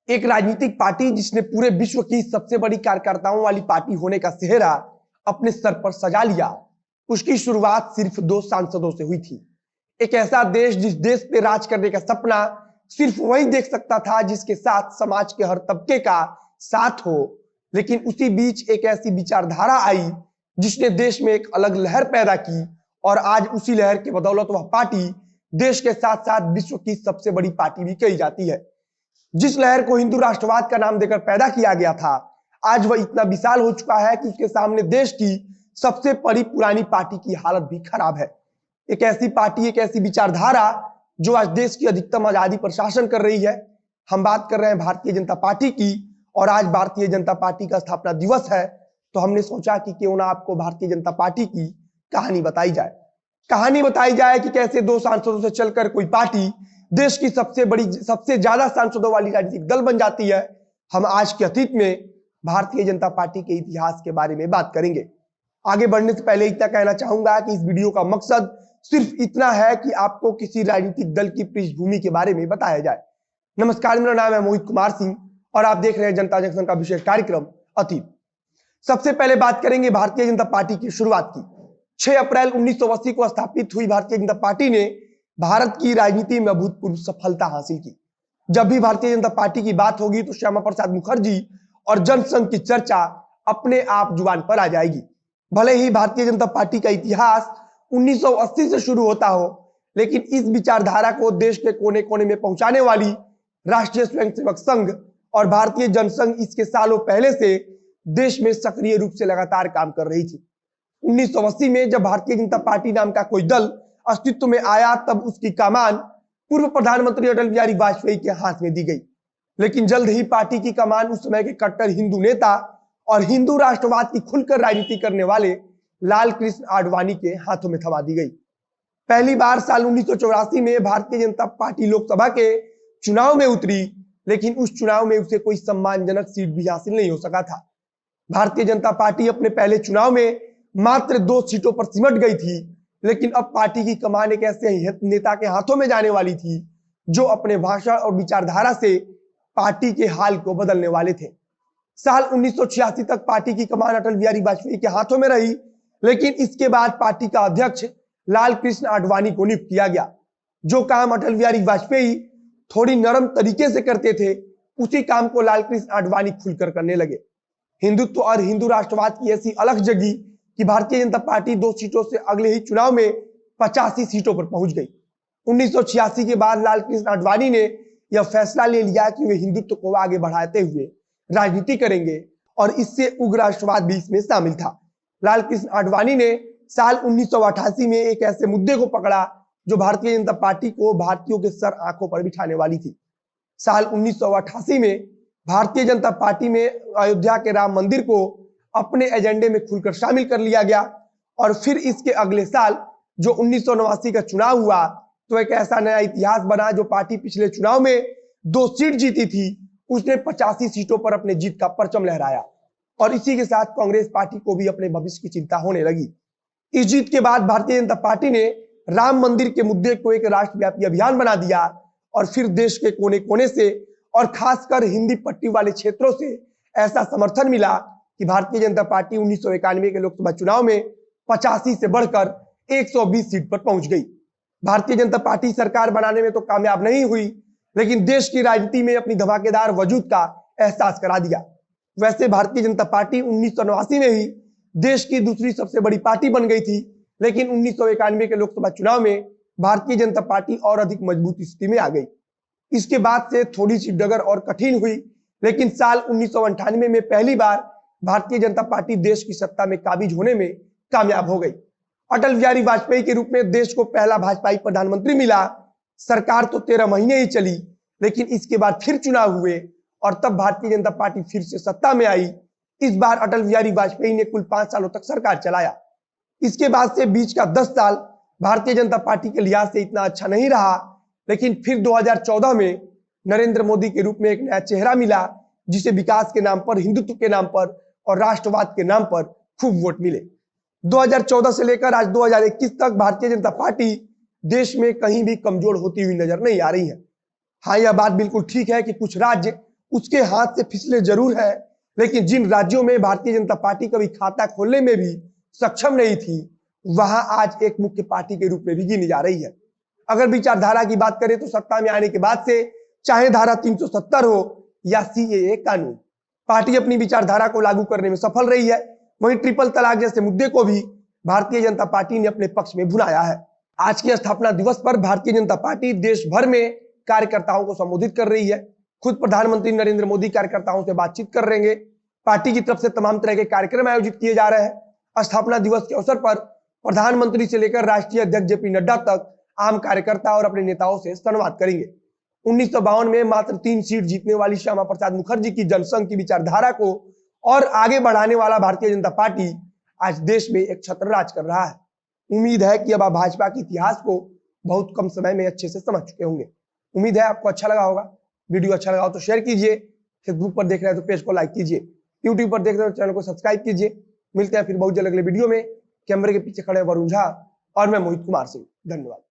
एक राजनीतिक पार्टी जिसने पूरे विश्व की सबसे बड़ी कार्यकर्ताओं वाली पार्टी होने का सेहरा अपने सर पर सजा लिया, उसकी शुरुआत सिर्फ 2 सांसदों से हुई थी। एक ऐसा देश जिस देश पे राज करने का सपना सिर्फ वही देख सकता था जिसके साथ समाज के हर तबके का साथ हो। लेकिन उसी बीच एक ऐसी विचारधारा आई जिसने देश में एक अलग लहर पैदा की और आज उसी लहर के बदौलत वह पार्टी देश के साथ साथ विश्व की सबसे बड़ी पार्टी भी कही जाती है। जिस लहर को हिंदू राष्ट्रवाद का नाम देकर पैदा किया गया था, आज वह इतना विशाल हो चुका है कि उसके सामने देश की सबसे बड़ी पुरानी पार्टी की हालत भी खराब है। एक ऐसी पार्टी, एक ऐसी विचारधारा जो आज देश की अधिकतम आजादी पर शासन कर रही है। हम बात कर रहे हैं भारतीय जनता पार्टी की, और आज भारतीय जनता पार्टी का स्थापना दिवस है, तो हमने सोचा कि क्यों ना आपको भारतीय जनता पार्टी की कहानी बताई जाए। कहानी बताई जाए कि कैसे 2 सांसदों से चलकर कोई पार्टी देश की सबसे ज्यादा सांसदों वाली राजनीतिक दल बन जाती है। हम आज के अतीत में भारतीय जनता पार्टी के इतिहास के बारे में बात करेंगे। आगे बढ़ने से पहले इतना कहना चाहूंगा कि इस वीडियो का मकसद सिर्फ इतना है कि आपको किसी राजनीतिक दल की पृष्ठभूमि के बारे में बताया जाए। नमस्कार, मेरा नाम है मोहित कुमार सिंह और आप देख रहे हैं जनता जंक्शन का विशेष कार्यक्रम अतीत। सबसे पहले बात करेंगे भारतीय जनता पार्टी की शुरुआत की। 6 अप्रैल 1980 को स्थापित हुई भारतीय जनता पार्टी ने भारत की राजनीति में अभूतपूर्व सफलता हासिल की। जब भी भारतीय जनता पार्टी की बात होगी तो श्यामा प्रसाद मुखर्जी और जनसंघ की चर्चा अपने आप जुबान पर आ जाएगी। भले ही भारतीय जनता पार्टी का इतिहास 1980 से शुरू होता हो, लेकिन इस विचारधारा को देश के कोने कोने में पहुंचाने वाली राष्ट्रीय स्वयंसेवक संघ और भारतीय जनसंघ इसके सालों पहले से देश में सक्रिय रूप से लगातार काम कर रही थी। 1980 में जब भारतीय जनता पार्टी नाम का कोई दल अस्तित्व में आया, तब उसकी कमान पूर्व प्रधानमंत्री अटल बिहारी वाजपेयी के हाथ में दी गई। लेकिन जल्द ही पार्टी की कमान उस समय के कट्टर हिंदू नेता और हिंदू राष्ट्रवाद की खुलकर राजनीति करने वाले लाल कृष्ण आडवाणी के हाथों में थमा दी गई। पहली बार साल 1984 में भारतीय जनता पार्टी लोकसभा के चुनाव में उतरी, लेकिन उस चुनाव में उसे कोई सम्मानजनक सीट भी हासिल नहीं हो सका था। भारतीय जनता पार्टी अपने पहले चुनाव में मात्र 2 सीटों पर सिमट गई थी, लेकिन अब पार्टी की कमान एक ऐसे नेता के हाथों में जाने वाली थी जो अपने भाषण और विचारधारा से पार्टी के हाल को बदलने वाले थे। साल 1986 तक पार्टी की कमान अटल बिहारी वाजपेयी के हाथों में रही, लेकिन इसके बाद पार्टी का अध्यक्ष लाल कृष्ण आडवाणी को नियुक्त किया गया। जो काम अटल बिहारी वाजपेयी थोड़ी नरम तरीके से करते थे, उसी काम को लाल कृष्ण आडवाणी खुलकर करने लगे। हिंदुत्व और हिंदू राष्ट्रवाद की ऐसी अलग जगी कि भारतीय जनता पार्टी 2 सीटों से अगले ही चुनाव में 85 सीटों पर पहुंच गई। 1986 के बाद लाल कृष्ण आडवाणी ने यह फैसला ले लिया कि वे हिंदुत्व को आगे बढ़ाते हुए राजनीति करेंगे, और इससे उग्र राष्ट्रवाद भी इसमें शामिल था। लाल कृष्ण आडवाणी ने साल 1988 में एक ऐसे मुद्दे को पकड़ा जो भारतीय जनता पार्टी को भारतीयों के सर आंखों पर बिठाने वाली थी। साल 1988 में भारतीय जनता पार्टी में अयोध्या के राम मंदिर को अपने एजेंडे में खुलकर शामिल कर लिया गया, और फिर इसके अगले साल जो 1989 का चुनाव हुआ, तो एक ऐसा नया इतिहास बना। जो पार्टी पिछले चुनाव में 2 सीट जीती थी, उसने 85 सीटों पर अपने जीत का परचम लहराया, और इसी के साथ कांग्रेस पार्टी को भी अपने भविष्य की चिंता होने लगी। इस जीत के बाद भारतीय जनता पार्टी ने राम मंदिर के मुद्दे को एक राष्ट्रव्यापी अभियान बना दिया, और फिर देश के कोने कोने से और खासकर हिंदी पट्टी वाले क्षेत्रों से ऐसा समर्थन मिला कि भारतीय जनता पार्टी 1991 के लोकसभा चुनाव में 85 से बढ़कर 120 सीट पर पहुंच गई। भारतीय जनता पार्टी सरकार बनाने में तो कामयाब नहीं हुई, लेकिन देश की राजनीति में अपनी धमाकेदार वजूद का एहसास करा दिया। वैसे भारतीय जनता पार्टी 1989 में ही देश की दूसरी सबसे बड़ी पार्टी बन गई थी, लेकिन 1991 के लोकसभा चुनाव में भारतीय जनता पार्टी और अधिक मजबूत स्थिति में आ गई। इसके बाद से थोड़ी सी डगर और कठिन हुई, लेकिन साल 1998 में पहली बार भारतीय जनता पार्टी देश की सत्ता में काबिज होने में कामयाब हो गई। अटल बिहारी वाजपेयी के रूप में देश को पहला भाजपाई प्रधानमंत्री मिला। सरकार तो 13 महीने ही चली, लेकिन इसके बाद फिर चुनाव हुए और तब भारतीय जनता पार्टी फिर से सत्ता में आई। इस बार अटल बिहारी वाजपेयी ने कुल 5 सालों तक सरकार चलाया। इसके बाद से बीच का 10 साल भारतीय जनता पार्टी के लिहाज से इतना अच्छा नहीं रहा, लेकिन फिर 2014 में नरेंद्र मोदी के रूप में एक नया चेहरा मिला, जिसे विकास के नाम पर, हिंदुत्व के नाम पर और राष्ट्रवाद के नाम पर खूब वोट मिले। 2014 से लेकर आज 2021 तक भारतीय जनता पार्टी देश में कहीं भी कमजोर होती हुई नजर नहीं आ रही है। हाँ, यह बात बिल्कुल ठीक है कि कुछ राज्य उसके हाथ से फिसले जरूर है, लेकिन जिन राज्यों में भारतीय जनता पार्टी कभी खाता खोलने में भी सक्षम नहीं थी, वहां आज एक मुख्य पार्टी के रूप में भी गिनी जा रही है। अगर विचारधारा की बात करें तो सत्ता में आने के बाद से चाहे धारा 370 हो या सीएए कानून, पार्टी अपनी विचारधारा को लागू करने में सफल रही है। वहीं ट्रिपल तलाक जैसे मुद्दे को भी भारतीय जनता पार्टी ने अपने पक्ष में भुनाया है। आज के स्थापना दिवस पर भारतीय जनता पार्टी देश भर में कार्यकर्ताओं को संबोधित कर रही है। खुद प्रधानमंत्री नरेंद्र मोदी कार्यकर्ताओं से बातचीत कर रहे हैं। पार्टी की तरफ से तमाम तरह के कार्यक्रम आयोजित किए जा रहे हैं। स्थापना दिवस के अवसर पर प्रधानमंत्री से लेकर राष्ट्रीय अध्यक्ष जेपी नड्डा तक आम कार्यकर्ता और अपने नेताओं से संवाद करेंगे। 1952 में मात्र 3 सीट जीतने वाली श्यामा प्रसाद मुखर्जी की जनसंघ की विचारधारा को और आगे बढ़ाने वाला भारतीय जनता पार्टी आज देश में एक छत्र राज कर रहा है। उम्मीद है कि अब आप भाजपा के इतिहास को बहुत कम समय में अच्छे से समझ चुके होंगे। उम्मीद है आपको अच्छा लगा होगा। वीडियो अच्छा लगा हो तो शेयर कीजिए, फेसबुक पर देख रहे हैं तो पेज को लाइक कीजिए, यूट्यूब पर देख रहे हैं तो चैनल को सब्सक्राइब कीजिए। मिलते हैं फिर बहुत जल्द अगले वीडियो में। कैमरे के पीछे खड़े वरुण झा और मैं मोहित कुमार सिंह। धन्यवाद।